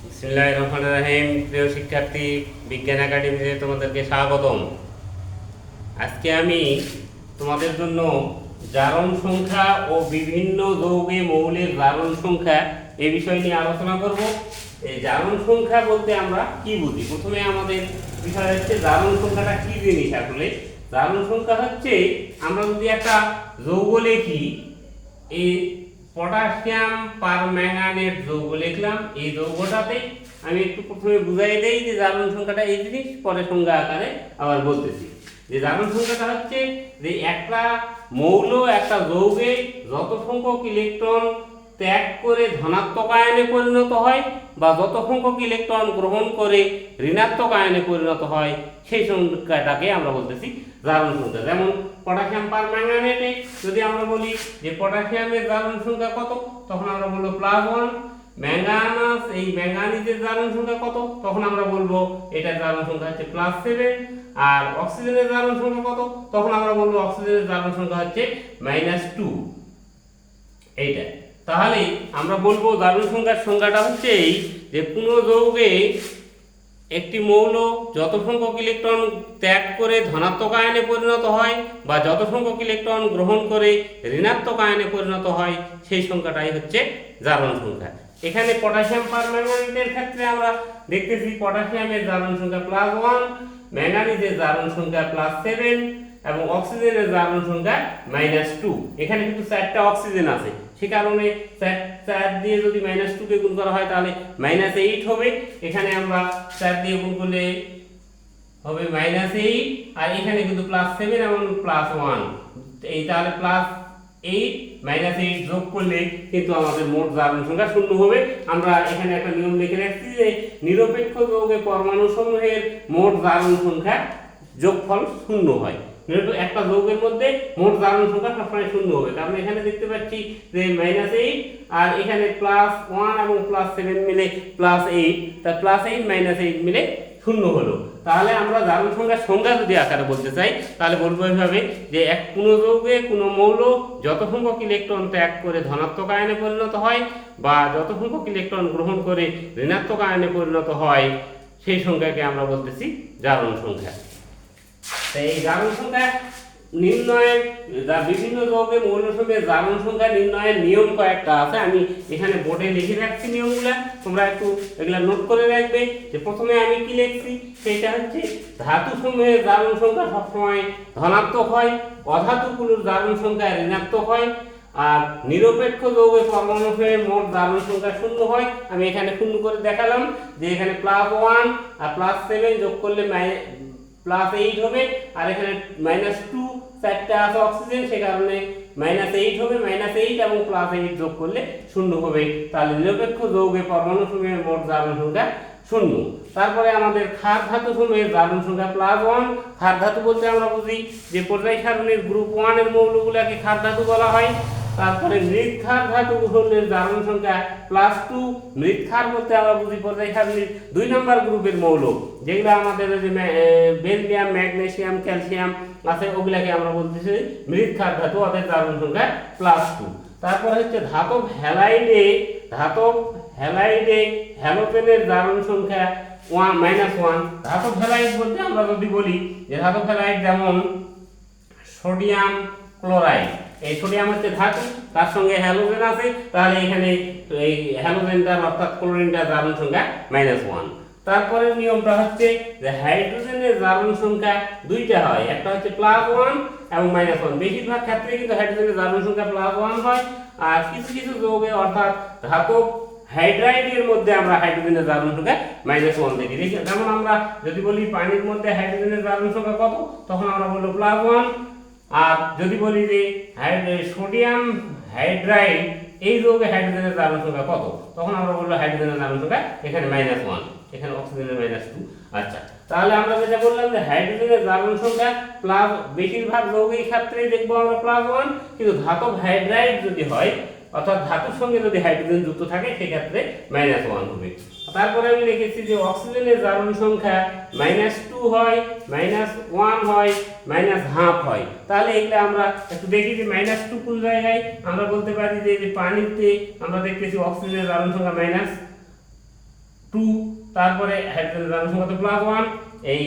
বিসমিল্লাহির রহমানির রহিম। প্রিয় শিক্ষার্থী, বিজ্ঞান একাডেমিতে তোমাদেরকে স্বাগতম। আজকে আমি তোমাদের জন্য জারণ সংখ্যা ও বিভিন্ন যৌগে মৌলের জারণ সংখ্যা এই বিষয় নিয়ে আলোচনা করব। এই জারণ সংখ্যা বলতে আমরা কি বুঝি? প্রথমে আমাদের বিষয় হচ্ছে জারণ সংখ্যাটা কি জিনিস। আসলে জারণ সংখ্যা হচ্ছে, আমরা যদি একটা যৌগ লিখি, এই পটাশিয়াম পারম্যাঙ্গানেট যৌগ লিখলাম, এই যৌগটাতে আমি একটু প্রথমে বুঝাই দেই যে জারণ সংখ্যাটা এই জিনিস, পরে সংজ্ঞা আকারে আবার বলতেছি। যে জারণ সংখ্যাটা হচ্ছে যে একটা মৌল একটা যৌগে যত সংখ্যক ইলেকট্রন ত্যাগ করে ধনাত্মক আয়নে পরিণত হয় বা যত সংখ্যক ইলেকট্রন গ্রহণ করে ঋণাত্মক আয়নে পরিণত হয়, সেই সংখ্যাটাকে আমরা বলতেছি জারণ সংখ্যা। যেমন পটাশিয়াম পারম্যাঙ্গানেটে যদি আমরা বলি যে পটাশিয়ামের জারণ সংখ্যা কত, তখন আমরা বলবো +1। ম্যাঙ্গানাস, এই ম্যাঙ্গানিজের জারণ সংখ্যা কত, তখন আমরা বলবো এটার জারণ সংখ্যা হচ্ছে +7। আর অক্সিজেনের জারণ সংখ্যা কত, তখন আমরা বলবো অক্সিজেনের জারণ সংখ্যা হচ্ছে -2। এইটা তাহলে আমরা বলবো জারণ সংখ্যার সংখ্যাটা হচ্ছে এই যে কোনো যৌগে একটি মৌল যত সংখ্যক ইলেকট্রন ত্যাগ করে ধনাত্মক আয়নে পরিণত হয় বা যত সংখ্যক ইলেকট্রন গ্রহণ করে ঋণাত্মক আয়নে পরিণত হয়, সেই সংখ্যাটাই হচ্ছে জারণ সংখ্যা। এখানে পটাশিয়াম পারম্যাঙ্গানেটের ক্ষেত্রে আমরা দেখতেছি পটাশিয়ামের জারণ সংখ্যা +1, ম্যাঙ্গানিজের জারণ সংখ্যা +7 এবং অক্সিজেনের জারণ সংখ্যা -2। এখানে কিন্তু 4টা অক্সিজেন আছে, সে কারণে 4 দিয়ে যদি -2 কে গুণ করা হয় তাহলে -8 হবে। এখানে আমরা 4 দিয়ে গুণ করলে হবে -8, আর এখানে কিন্তু +7 এবং +1, এই তাহলে +8 -8 যোগ করলে কিন্তু আমাদের মোট জারণ সংখ্যা 0 হবে। আমরা এখানে একটা নিয়ম লিখে রাখছি যে নিরপেক্ষ যৌগে পরমাণু সমূহের মোট জারণ সংখ্যা যোগফল 0 হয়। একটা যৌগের মধ্যে মোট জারণ সংখ্যা সবসময় 0 হবে। কারণ এখানে দেখতে পাচ্ছি যে -8 আর এখানে +1 এবং +7 মিলে +8, তা +8 -8 মিলে 0 হলো। তাহলে আমরা জারণ সংখ্যার সংজ্ঞা যদি আকারে বলতে চাই, তাহলে বলবো এইভাবে যে কোনো যৌগে কোনো মৌল যত সংখ্যক ইলেকট্রন ত্যাগ করে ধনাত্মক আয়নে পরিণত হয় বা যত সংখ্যক ইলেকট্রন গ্রহণ করে ঋণাত্মক আয়নে পরিণত হয়, সেই সংখ্যাকে আমরা বলতেছি জারণ সংখ্যা। এই জারণ সংখ্যা নির্ণয়ের বিভিন্ন যৌগের মৌলসমূহের জারণ সংখ্যা নির্ণয়ের নিয়ম কয়েকটা আছে। আমি এখানে বোর্ডে লিখে রাখছি নিয়মগুলা, তোমরা একটু এগুলা নোট করে রাখবে। যে প্রথমে আমি কি লিখছি, সেটা হচ্ছে ধাতু সমূহের জারণ সংখ্যা সবসময় ধনাত্মক হয়, অধাতুগুলোর জারণ সংখ্যা ঋণাত্মক হয়, আর নিরপেক্ষ যৌগের পরমাণুসমূহের মোট জারণ সংখ্যা 0 হয়। আমি এখানে 0 করে দেখালাম যে এখানে +1 আর +7 যোগ করলে +8 হবে, আর এখানে -2, 4টা আছে অক্সিজেন, সে কারণে -8 হবে। -8 এবং +8 যোগ করলে 0 হবে। তাহলে নিরপেক্ষ যৌগে পরমাণুসমূহের মোট জারণ সংখ্যা 0। তারপরে আমাদের ক্ষার ধাতু সমূহের জারণ সংখ্যা +1। ক্ষার ধাতু বলতে আমরা বুঝি যে পর্যায় সারণীর গ্রুপ 1 এর মৌলগুলোকে ক্ষার ধাতু বলা হয়। তারপরে মৃৎ ক্ষার ধাতু সমূহের জারণ সংখ্যা +2। মৃৎ ক্ষার বলতে আমরা বুঝি পর্যায় সারণীর 2 নম্বর গ্রুপের মৌল, যেগুলো আমাদের যে বেরিলিয়াম, ম্যাগনেসিয়াম, ক্যালসিয়াম আছে, ওগুলাকে আমরা বলতেছি মৃৎ ক্ষার ধাতু, ওদের জারণ সংখ্যা +2। তারপরে হচ্ছে ধাতব হ্যালাইডে হ্যালোজেনের জারণ সংখ্যা -1। ধাতব হ্যালাইড বলতে আমরা যদি বলি যে ধাতব হ্যালাইড যেমন সোডিয়াম ক্লোরাইড, এই সোডিয়াম হচ্ছে ধাতু, তার সঙ্গে হ্যালোজেন আছে, তাহলে এখানে এই হ্যালোজেনটার অর্থাৎ ক্লোরিনটার জারণ সংখ্যা -1। তারপরে নিয়মটা হচ্ছে যে হাইড্রোজেনের জারণ সংখ্যা 2টা হয়, একটা হচ্ছে +1 এবং -1। বেশিরভাগ ক্ষেত্রে কিন্তু হাইড্রোজেনের জারণ সংখ্যা +1 হয়, আর কিছু কিছু যৌগে অর্থাৎ ধাতব হাইড্রাইডের মধ্যে আমরা হাইড্রোজেনের জারণ সংখ্যা -1 দেখি। যেমন আমরা যদি বলি পানির মধ্যে হাইড্রোজেনের জারণ সংখ্যা কত, তখন আমরা বলবো +1। আর যদি বলি যে সোডিয়াম হাইড্রাইড এই যৌগে হাইড্রোজেনের জারণ সংখ্যা কত, তখন আমরা বলবো হাইড্রোজেনের জারণ সংখ্যা এখানে -1, এখানে অক্সিজেনের -2। আচ্ছা, তাহলে আমরা যেটা বললাম যে হাইড্রোজেনের জারণ সংখ্যা বেশিরভাগ যৌগের ক্ষেত্রেই দেখবো আমরা +1, কিন্তু ধাতব হাইড্রাইড যদি হয় অর্থাৎ ধাতুর সঙ্গে যদি হাইড্রোজেন যুক্ত থাকে সেক্ষেত্রে -1 হবে। তারপরে আমি লিখেছি যে অক্সিজেনের জারণ সংখ্যা -2 হয়, -1 হয়, -1/2 হয়। তাহলে এগুলো আমরা একটু দেখি যে -2 কোন জায়গায়। আমরা বলতে পারি যে পানিতে আমরা দেখতেছি অক্সিজেনের জারণ সংখ্যা -2 2, তারপরে হাইড্রোজেনের জারণ সংখ্যা তো +1। এই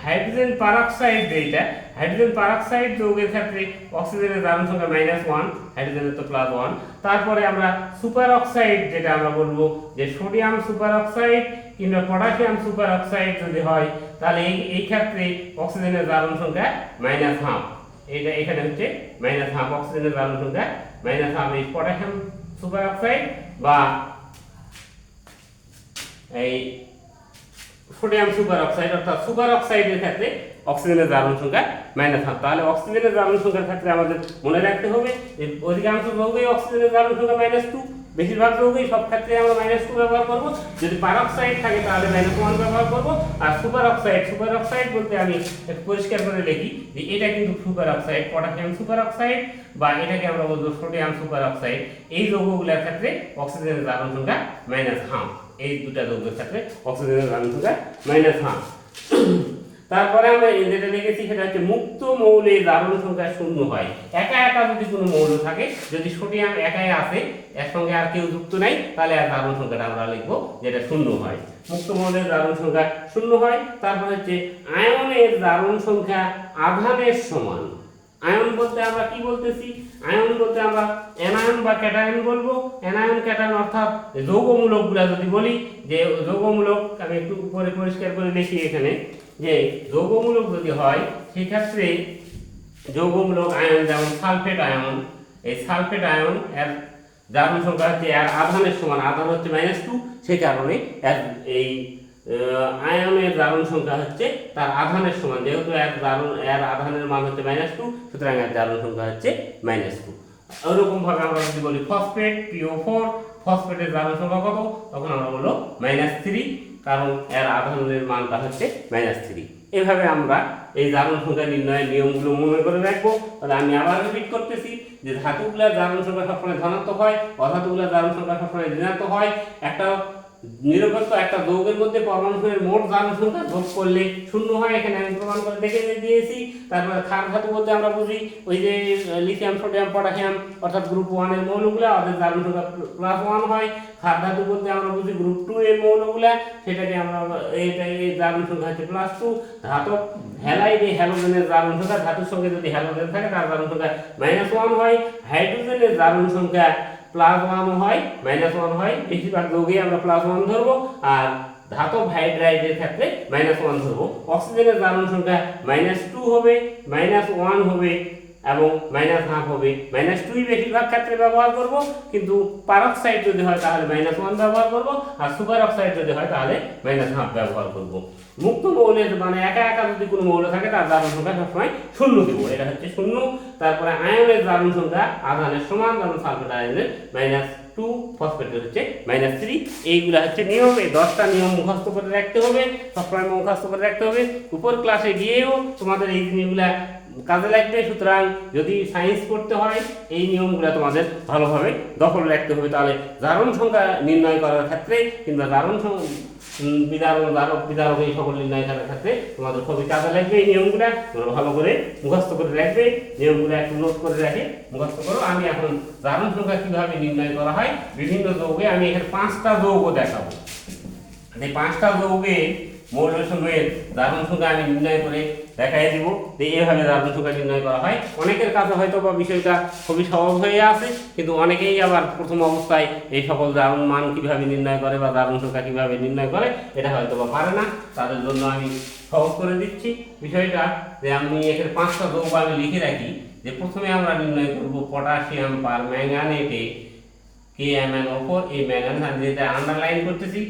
হাইড্রোজেন পারঅক্সাইড যেটা, হাইড্রোজেন পারঅক্সাইড যৌগের ক্ষেত্রে অক্সিজেনের জারণ সংখ্যা -1, হাইড্রোজেনের তো +1। তারপরে আমরা সুপার অক্সাইড যেটা আমরা বলবো যে সোডিয়াম সুপার অক্সাইড কিংবা পটাশিয়াম সুপার অক্সাইড যদি হয়, তাহলে এই ক্ষেত্রে অক্সিজেনের জারণ সংখ্যা -1/2। এটা এখানে হচ্ছে -1/2, অক্সিজেনের জারণ সংখ্যা -1/2। এই পটাশিয়াম সুপার অক্সাইড বা এই সোডিয়াম সুপার অক্সাইড অর্থাৎ সুপার অক্সাইডের ক্ষেত্রে অক্সিজেনের জারণ সংখ্যা -1/2। তাহলে অক্সিজেনের জারণ সংখ্যার ক্ষেত্রে আমাদের মনে রাখতে হবে যে অধিকাংশ যৌগেই অক্সিজেনের জারণ সংখ্যা -2, বেশিরভাগ যৌগেই সব ক্ষেত্রে আমরা -2 ব্যবহার করব। যদি পারঅক্সাইড থাকে তাহলে -1 ব্যবহার করব। আর সুপার অক্সাইড বলতে আমি একটু পরিষ্কার করে লিখি যে এটা কিন্তু super oxide, potassium super oxide বা এটাকে আমরা বলবো সোডিয়াম সুপার অক্সাইড। এই যৌগগুলোর ক্ষেত্রে অক্সিজেনের জারণ সংখ্যা -1/2। এই দুটা যৌগের ক্ষেত্রে অক্সিজেনের জারণ সংখ্যা -1/2। তারপরে আমরা যেটা লিখেছি সেটা হচ্ছে মুক্ত মৌলের জারণ সংখ্যা 0 হয়। একা একা যদি কোনো মৌল থাকে, যদি সোডিয়াম একাই আছে, এর সঙ্গে আর কেউ যুক্ত নাই, তাহলে আর জারণ সংখ্যাটা আমরা লিখবো যেটা 0 হয়। মুক্ত মৌলের জারণ সংখ্যা 0 হয়। তারপর হচ্ছে আয়নের জারণ সংখ্যা আধানের সমান। আয়ন বলতে আমরা কি বলতেছি? আয়ন বলতে আমরা অ্যানায়ন বা ক্যাটায়ন বলবো। অ্যানায়ন ক্যাটায়ন অর্থাৎ যৌগমূলকগুলা যদি বলি যে যৌগমূলক, আমি একটু উপরে পরিষ্কার করে লিখি এখানে যে যৌগমূলক যদি হয় সেক্ষেত্রে যৌগমূলক আয়ন যেমন সালফেট আয়ন, এই সালফেট আয়ন এর জারণ সংখ্যা হচ্ছে এর আধানের সমান। আধান হচ্ছে -2, সেই কারণে এই আয়নের জারণ সংখ্যা হচ্ছে তার আধানের সমান। যেহেতু এর আধানের মান হচ্ছে -2, সুতরাং এর জারণ সংখ্যা হচ্ছে -2। ওইরকম ভাবে আমরা যদি বলি ফসফেট, PO4, ফসফেটের জারণ সংখ্যা কত? তখন আমরা বলবো -3, কারণ এর আধানের মানটা হচ্ছে -3। এভাবে আমরা এই জারণ সংখ্যা নির্ণয়ের নিয়মগুলো মনে করে রাখবো। তাহলে আমি আবার রিপিট করতেছি যে ধাতুগুলোর জারণ সংখ্যা সবসময় ধনাত্মক হয়, অধাতুগুলোর জারণ সংখ্যা সবসময় ঋণাত্মক হয়। একটা নিরপেক্ষ একটা যৌগের মধ্যে পরমাণুর মোট জারণ সংখ্যা যোগ করলে 0 হয়, এখানে আমি প্রমাণ করে দেখে দিয়েছি। তারপরে ক্ষার ধাতু বলতে আমরা বুঝি ওই যে লিথিয়াম, সোডিয়াম, পটাশিয়াম অর্থাৎ গ্রুপ 1 এর মৌলগুলা, ওদের জারণ সংখ্যা +1 হয়। ক্ষার ধাতু বলতে আমরা বুঝি গ্রুপ 2 এর মৌলগুলা, সেটাকে আমরা এই জারণ সংখ্যা হচ্ছে +2। ধাতব হ্যালাইড, এই হ্যালোজেনের জারণ সংখ্যা, ধাতুর সঙ্গে যদি হ্যালোজেন থাকে তার জারণ সংখ্যা -1 হয়। হাইড্রোজেনের জারণ সংখ্যা +1 হয়, -1 হয়। বেশিরভাগ যৌগে আমরা +1 ধরবো, আর ধাতব হাইড্রাইডের ক্ষেত্রে -1 ধরবো। অক্সিজেনের জারণ সংখ্যা -2 হবে, -1 হবে এবং -1/2 হবে। -2 বেশিরভাগ ক্ষেত্রে ব্যবহার করব, কিন্তু পারঅক্সাইড যদি হয় তাহলে -1 ব্যবহার করব, আর সুপার অক্সাইড যদি হয় তাহলে -1/2 ব্যবহার করব। মুক্ত মৌলের মানে একা একা যদি কোনো মৌল থাকে তার জারণ সংখ্যা সবসময় 0 দেবো, এটা হচ্ছে 0। তারপরে আয়নের জারণ সংখ্যা আধানের সমান, যেমন সালফেট আয়নের -2, ফসফেটের হচ্ছে -3। এইগুলা হচ্ছে নিয়ম। এই 10টা নিয়ম মুখস্থ করে রাখতে হবে, সবসময় মুখস্থ করে রাখতে হবে। উপর ক্লাসে গিয়েও তোমাদের এই জিনিসগুলা কাজে লাগবে। সুতরাং যদি সায়েন্স পড়তে হয় এই নিয়মগুলো তোমাদের ভালোভাবে দখল রাখতে হবে। তাহলে জারণ সংখ্যা নির্ণয় করার ক্ষেত্রে কিংবা বিদারক এই সকল নির্ণয় করার ক্ষেত্রে তোমাদের খুবই কাজে লাগবে। এই নিয়মগুলো তোমরা ভালো করে মুখস্থ করে রাখবে। নিয়মগুলো একটু নোট করে রাখে মুখস্থ করো। আমি এখন জারণ সংখ্যা কিভাবে নির্ণয় করা হয় বিভিন্ন যৌগে, আমি এখানে 5টা যৌগ দেখাবো। এই 5টা যৌগে মৌল সমূহের জারণ সংখ্যা আমি নির্ণয় করে দেখাই দিব যে এইভাবে জারণ সংখ্যা নির্ণয় করা হয়। অনেকের কাছে হয়তো বা বিষয়টা খুবই সহজ হয়ে আছে, কিন্তু অনেকেই আবার প্রথম অবস্থায় এই সকল জারণ মান কিভাবে নির্ণয় করে বা জারণ সংখ্যা কিভাবে নির্ণয় করে এটা হয়তো বা পারে না। তাদের জন্য আমি সহজ করে দিচ্ছি বিষয়টা, যে আমি এখানে 5টা যৌগ আমি লিখে রাখি। যে প্রথমে আমরা নির্ণয় করব পটাশিয়াম পার ম্যাঙ্গানেটে KMnO4। এই ম্যাঙ্গানেট আমি যেটা আন্ডারলাইন করতেছি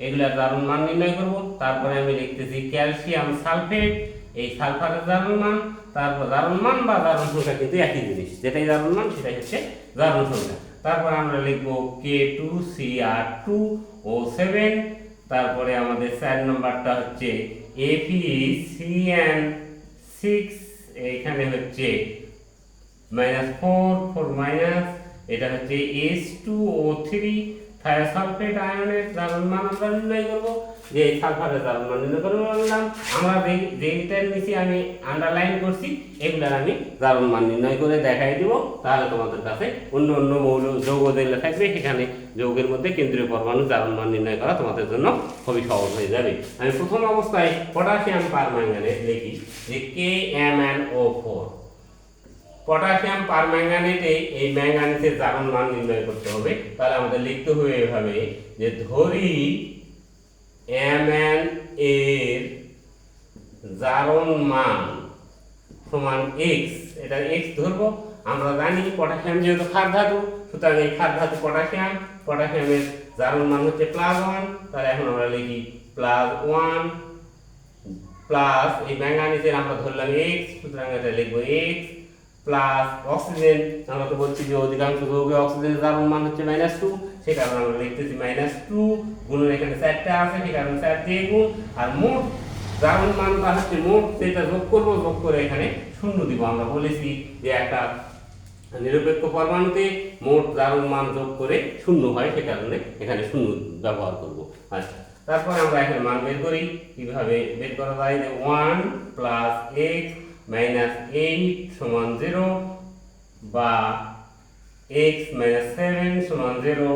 এগুলার জারণ মান নির্ণয় করব। তারপরে আমি লিখতেছি ক্যালসিয়াম সালফেট, এই সালফারের জারণ মান। তারপর জারণ মান বা জারণ সংখ্যা কিন্তু একই জিনিস, যেটাই জারণ মান সেটাই হচ্ছে জারণ সংখ্যা। তারপর আমরা লিখব K2Cr2O7। তারপরে আমাদের 4 নম্বরটা হচ্ছে ApCN6, এইখানে হচ্ছে -4 এটা হচ্ছে H2O3 থায়োসালফেট আয়নের জারণ মান আমরা নির্ণয় করব। যে সালফারের জারণ মান নির্ণয় করে বললাম। আমরা যেটার নিচে আমি আন্ডারলাইন করছি এগুলার আমি জারণ মান নির্ণয় করে দেখাই দিব। তাহলে তোমাদের কাছে অন্য অন্য মৌল যৌগ যেগুলো থাকবে সেখানে যৌগের মধ্যে কেন্দ্রীয় পরমাণু জারণ মান নির্ণয় করা তোমাদের জন্য খুবই সহজ হয়ে যাবে। আমি প্রথম অবস্থায় পটাশিয়াম পারম্যাঙ্গানেট লিখি যে KMnO4। পটাশিয়াম পারম্যাঙ্গানেটে এই ম্যাঙ্গানিজের জারণ মান নির্ণয় করতে হবে। তাহলে আমাদের লিখতে হবে এভাবে যে ধরি Mn এর জারণ মান সমান x। এটা x ধরবো। আমরা জানি পটাশিয়াম যেহেতু ক্ষার ধাতু, সুতরাং এই ক্ষার ধাতু পটাশিয়ামের জারণ মান হচ্ছে +1। তাহলে এখন আমরা লিখি +1 প্লাস এই ম্যাঙ্গানিজের আমরা ধরলাম x, সুতরাং এটা লিখবো x প্লাস অক্সিজেন। আমরা তো বলছি যে অধিকাংশ যৌগে অক্সিজেনের জারণ মান হচ্ছে -2, সেই কারণে আমরা লিখতেছি -2 গুণের এখানে 4টা আছে, সেই কারণে 4 দিয়ে গুণ। আর মোট জারণ মানটা হচ্ছে মোট সেটা যোগ করব, যোগ করে এখানে শূন্য দিব। আমরা বলেছি যে একটা নিরপেক্ষ পরমাণুতে মোট জারণ মান যোগ করে শূন্য হয়, সে কারণে এখানে শূন্য ব্যবহার করব। আচ্ছা, তারপর আমরা এখানে মান বের করি। কিভাবে বের করা যায়? যে 1 প্লাস x মাইনাস 8 সমান 0 বা x মাইনাস 7 সমান 0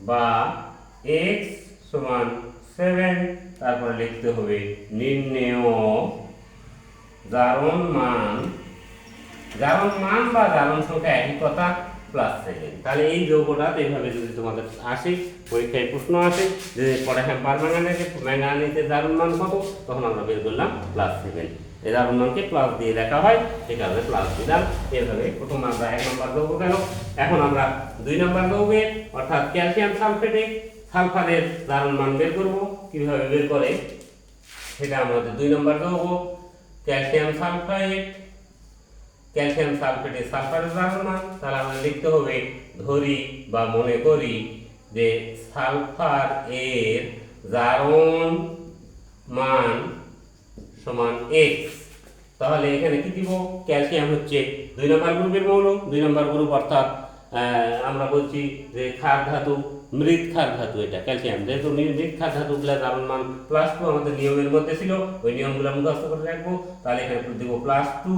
বা x সমান 7। তারপরে লিখতে হবে নির্ণেয় জারণ মান বা জারণ সংখ্যা একই কথা +7। তাহলে এই যৌগটা এইভাবে যদি তোমাদের আসে, পরীক্ষায় প্রশ্ন আসে যে পটাশিয়াম ম্যাঙ্গানিজের জারণ মান কত, তখন আমরা বের করলাম +7। এই জারণ মানকে প্লাস দিয়ে লেখা হয়, সেই কারণে প্লাস দিলাম। এইভাবে প্রথম আমরা 1 নম্বর যৌগ গেল। এখন আমরা 2 নম্বর যৌগে অর্থাৎ ক্যালসিয়াম সালফারের জারণ মান বের করব। কিভাবে বের করে সেটা আমাদের 2 নম্বর যৌগ ক্যালসিয়াম সালফেটের সালফারের জারণ মান। তাহলে আমরা লিখতে হবে ধরি বা মনে করি যে সালফার এর জারণ মান সমান x। তাহলে এখানে কি দিব? ক্যালসিয়াম হচ্ছে 2 নম্বর গ্রুপের মৌল। 2 নম্বর গ্রুপ অর্থাৎ আমরা বলছি যে ক্ষার ধাতু, মৃৎ ক্ষার ধাতু। এটা ক্যালসিয়াম যেহেতু মৃৎ ক্ষার ধাতুগুলো জারণ মান +2 আমাদের নিয়মের মধ্যে ছিল, ওই নিয়মগুলো মুখস্থ করে রাখবো। তাহলে এখানে দিব +2,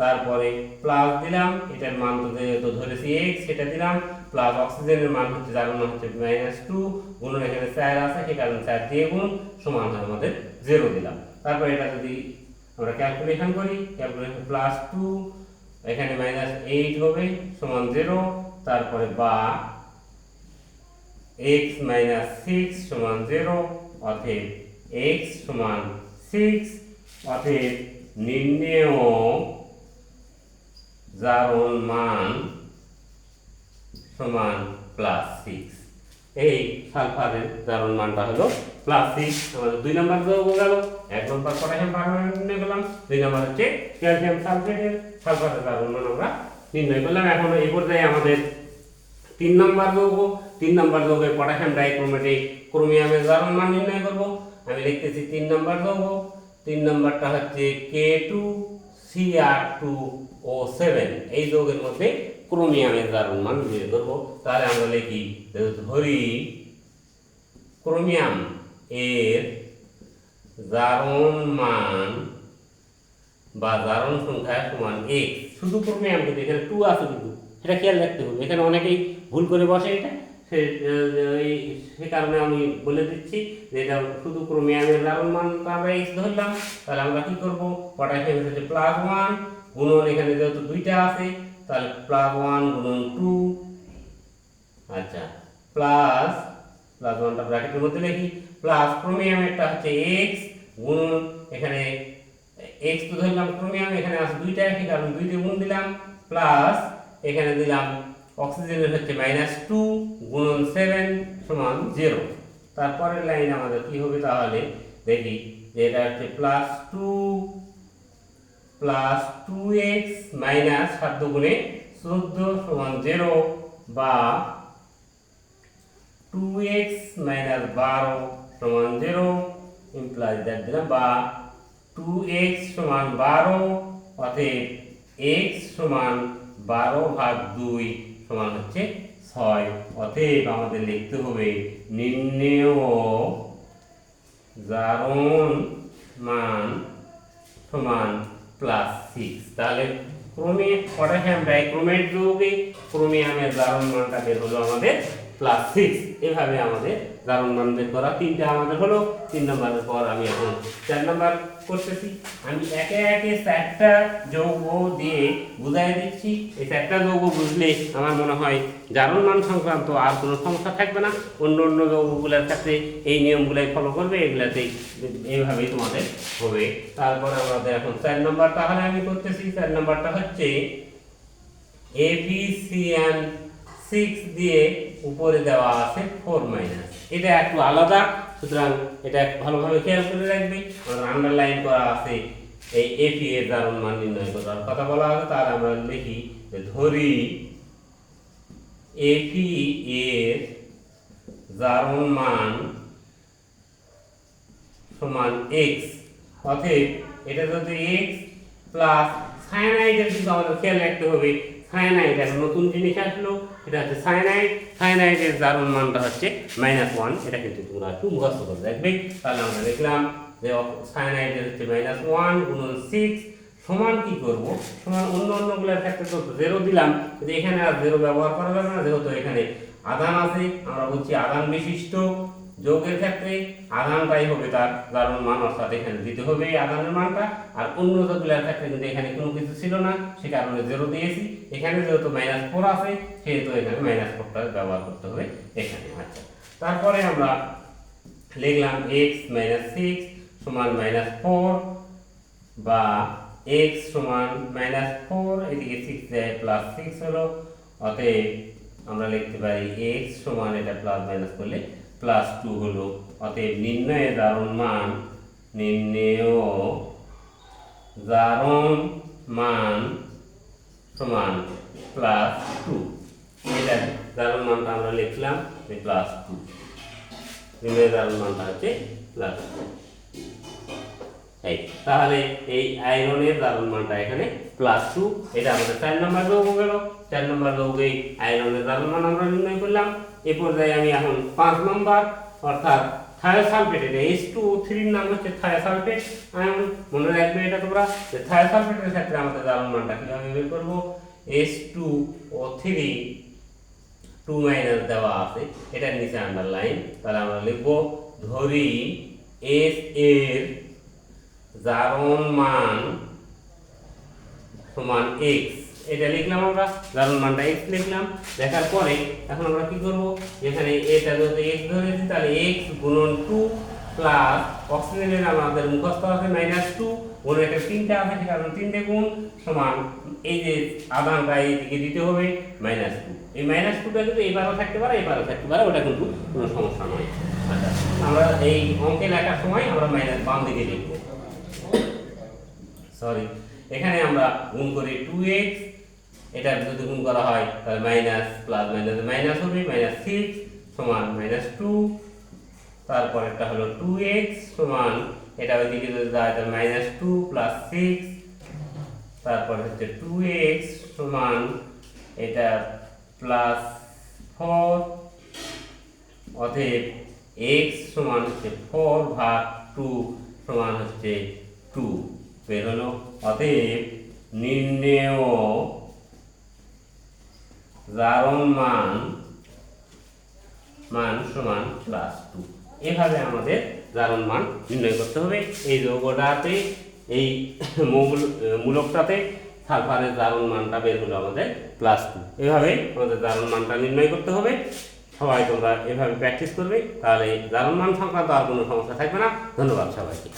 তারপরে প্লাস দিলাম, এটার মান তো যেহেতু ধরেছি x, সেটা দিলাম। প্লাস অক্সিজেনের মান হচ্ছে জারণ মান হচ্ছে -2 গুণ এখানে 4 আছে, সেই কারণে 4 দিয়ে গুণ সমান হয় আমাদের 0 দিলাম। তারপর এটা যদি আমরা ক্যালকুলেশন করি, +2 এখানে -8 হবে সমান 0। তারপরে বা x - 6 সমান 0, অতএব x সমান 6। অতএব নির্ণেয় জারণ মান সমান +6। এই সালফারের জারণ মানটা হলো +6। আমাদের 2 নম্বর যৌগ গেল। 1 নম্বর পটাশিয়াম পারম্যাঙ্গানেট নির্ণয় করলাম, 2 নম্বর হচ্ছে ক্যালসিয়াম সালফারের জারণ মান আমরা নির্ণয় করলাম। এখন এই পর্যায়ে আমাদের 3 নম্বর যৌগ। 3 নম্বর যৌগে পটাশিয়াম ডাইক্রোমেটে ক্রোমিয়ামের জারণ মান নির্ণয় করব। আমি লিখতেছি 3 নম্বর যৌগ। 3 নম্বরটা হচ্ছে K2Cr2O7। এই যৌগের মধ্যে ক্রোমিয়ামের জারণ মান বের করব। তাহলে আমরা লিখি ধরি ক্রোমিয়াম এর জারণ মান বা জারণ সংখ্যা সমান x। শুধু ক্রোমিয়াম, কিন্তু এখানে 2 আছে, কিন্তু সেটা খেয়াল রাখতে হবে। এখানে অনেকেই ভুল করে বসে, এটা সে কারণে আমি বলে দিচ্ছি যে এটা শুধু ক্রোমিয়ামের জারণ মানটা আমরা x ধরলাম। তাহলে আমরা কি করব? পটাশিয়াম হচ্ছে +1 গুণন এখানে যেহেতু 2টা আছে, তাহলে +1 গুণন 2। আচ্ছা, +1টা ব্র্যাকেটের মধ্যে লিখি, প্লাস ক্রোমিয়ামেরটা হচ্ছে x গুণন এখানে x তো ধরলাম ক্রোমিয়াম, এখানে আছে 2টা, সেই কারণে 2 দিয়ে গুণ দিলাম। প্লাস এখানে দিলাম অক্সিজেনের হচ্ছে -2 গুণন 7 সমান 0। তারপরের লাইন আমাদের কি হবে? তাহলে দেখি যে এটা হচ্ছে +2x -7 গুণে 14 সমান 0 বা 2x - 12 সমান 0 ইমপ্লাইজ দ্যাট দিলাম, বা 2x সমান 12, অতএব x সমান 12/2 সমান হচ্ছে 6। অতএব আমাদের লিখতে হবে নির্ণেয় জারণ মান সমান +6। তাহলে পটাশিয়াম ডাইক্রোমেট যৌগে ক্রোমিয়ামের জারণ মানটা বের হলো আমাদের +6। এভাবে আমাদের জারণ মান বের করা তিনটা আমাদের হলো। 3 নম্বরের পর আমি এখন 4 নম্বর করতেছি। আমি একে একে 4টা যৌগ দিয়ে বুঝাই দিচ্ছি। এই 4টা যৌগ বুঝলে আমার মনে হয় জারণ মান সংক্রান্ত আর কোনো সমস্যা থাকবে না। অন্য অন্য যৌগগুলোর ক্ষেত্রে এই নিয়মগুলাই ফলো করবে, এগুলাতেই এইভাবেই তোমাদের হবে। তারপর আমাদের এখন 4 নম্বর, তাহলে আমি করতেছি 4 নম্বরটা হচ্ছে AbCN6 দিয়ে উপরে দেওয়া আছে 4-। এটা একটু আলাদা, সুতরাং এটা ভালোভাবে খেয়াল করে রাখবে। আমাদের আন্ডারলাইন করা আছে এই Fe এর জারণ মান নির্ণয় করার কথা বলা আছে। তার আমরা লিখি যে ধরি Fe এর জারণ মান সমান x। অতএব এটা যদি x প্লাস সায়ানাইডের কিন্তু আমাদের খেয়াল রাখতে হবে। সায়ানাইড একটা নতুন জিনিস আসলো, এটা হচ্ছে সায়ানাইড। সায়ানাইডের জারণ মানটা হচ্ছে -1। এটা কিন্তু তোমরা একটু মুখস্থ করে রাখবে। তাহলে আমরা লিখলাম যে সায়ানাইডের হচ্ছে -1 গুণন 6 সমান কি করব, সমান অন্য অন্যগুলোর ক্ষেত্রে তো 0 দিলাম, কিন্তু এখানে আর 0 ব্যবহার করা যাবে না, যেহেতু এখানে আধান আছে। আমরা বলছি আধান বিশিষ্ট যৌগের ক্ষেত্রে আধানটাই হবে তার জারণ মান, অর্থাৎ এখানে দিতে হবে এই আধানের মানটা। আর অন্য যৌগগুলোর ক্ষেত্রে কিন্তু এখানে কোনো কিছু ছিল না, সে কারণে 0 দিয়েছি। এখানে যেহেতু -4 আছে, সেহেতু এখানে -4টা ব্যবহার করতে হবে এখানে। আচ্ছা, তারপরে আমরা লিখলাম x - 6 সমান -4 বা x সমান -4, এদিকে 6 যায় +6 হলো। অতএব আমরা লিখতে পারি x সমান এটা প্লাস মাইনাস করলে +2 হলো। অতএব নির্ণয় জারণ মান সমান +2। এটা জারণ মানটা আমরা লিখলাম যে +2। নির্ণয় জারণ মানটা হচ্ছে +2। তাহলে এই আয়রনের জারণ মানটা এখানে +2। এটা আমাদের 4 নম্বর যৌগ গেল। 4 নম্বর যৌগে আয়রনের জারণ মান আমরা নির্ণয় করলাম। এই পর্যায়ে আমি এখন 5 নম্বর, অর্থাৎ থায়োসালফেট, এটা H2O3 এর নাম হচ্ছে থায়োসালফেট আয়ন। মনে রাখবে এটা তোমরা, যে থায়োসালফেটের ক্ষেত্রে আমাদের জারণ মানটা কিভাবে বের করব। H2O3 2- দেওয়া আছে, এটার নিচে আন্ডারলাইন। তাহলে আমরা লিখব ধরি S এর জারণ মান সমান x। এটা লিখলাম, আমরা জারণ মানটা x লিখলাম। লেখার পরে এখন আমরা কি করব, এখানে এটা যদি x ধরেছি, তাহলে x গুণন 2 প্লাস অক্সিজেনের আমাদের মুখস্থ আছে -2 গুণ একটা 3টা আছে, সে কারণে 3 দিয়ে গুণ সমান এই যে আধানটা এইদিকে দিতে হবে -2। এই -2টা কিন্তু এবারও থাকতে পারে, এবারও থাকতে পারে, ওটা কিন্তু কোনো সমস্যা নয়। আচ্ছা, আমরা এই অঙ্কে লেখার সময় আমরা বাম দিকে লিখব। সরি, এখানে আমরা গুণ করি 2x, এটা যদি গুণ করা হয় তাহলে মাইনাস প্লাস মাইনাসে মাইনাস হবে, -6 সমান -2। তারপর এটা হলো 2x সমান, এটা ওইদিকে যদি যায় তাহলে -2 প্লাস 6। তারপর হচ্ছে 2x সমান এটা +4। অতএব x সমান হচ্ছে 4 ভাগ 2 সমান হচ্ছে 2 বের হলো। অতএব নির্ণেয় জারণ মান সমান +2। এভাবে আমাদের জারণ মান নির্ণয় করতে হবে। এই যৌগটাতে, এই মূলকটাতে সালফারের জারণ মানটা বের হলো আমাদের +2। এভাবে আমাদের জারণ মানটা নির্ণয় করতে হবে। সবাই তোমরা এভাবে প্র্যাকটিস করবে, তাহলে জারণ মান সংক্রান্ত আর কোনো সমস্যা থাকবে না। ধন্যবাদ সবাইকে।